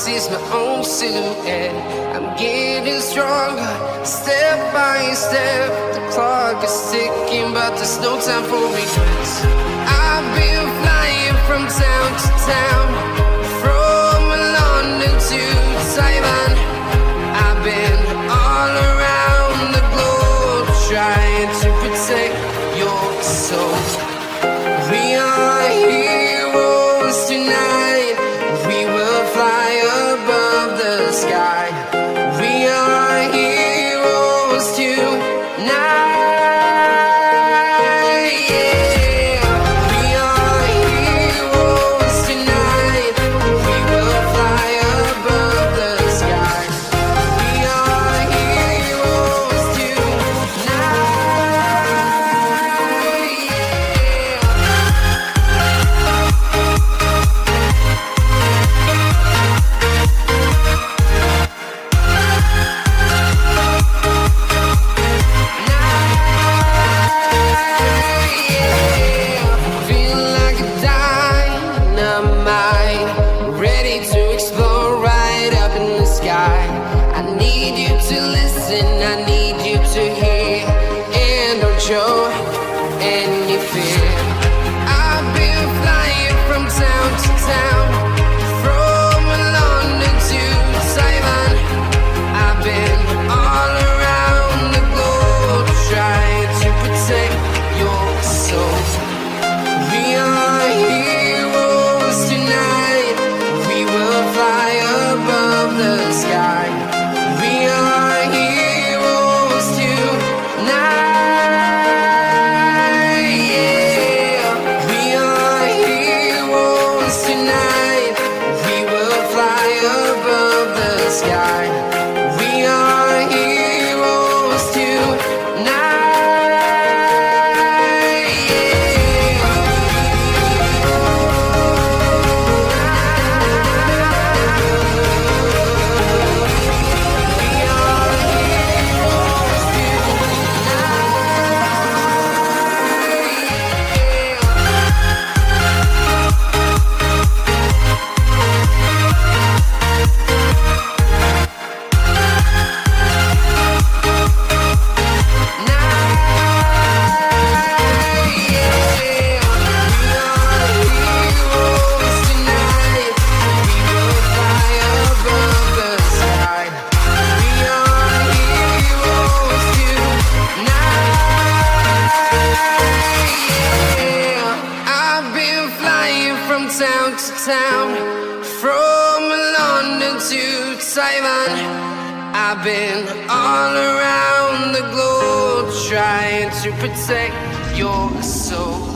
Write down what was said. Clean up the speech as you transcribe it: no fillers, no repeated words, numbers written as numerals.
sees my own silhouette. I'm getting stronger, step by step. The clock is ticking, but there's no time for regrets. I've been flying from town to town, from London to Taiwan. I've been all around the globe, trying to protect your soul. We are heroes tonight. We will fly above the sky. We are heroes tonight. Yeah. We are heroes tonight. We will fly above the sky. We are heroes tonight. Feel like a dynamite, ready to explode right up in the sky. I need you to listen, I need you to hear, and don't show any fear. I've been flying from town to town, from London to Taiwan. I've been all around the globe, trying to protect your soul. We are heroes tonight. We will fly above the sky. We are heroes tonight. Yeah. We are heroes tonight. We will fly above the sky. We are heroes tonight. Town to town, from London to Taiwan. I've been all around the globe, trying to protect your soul.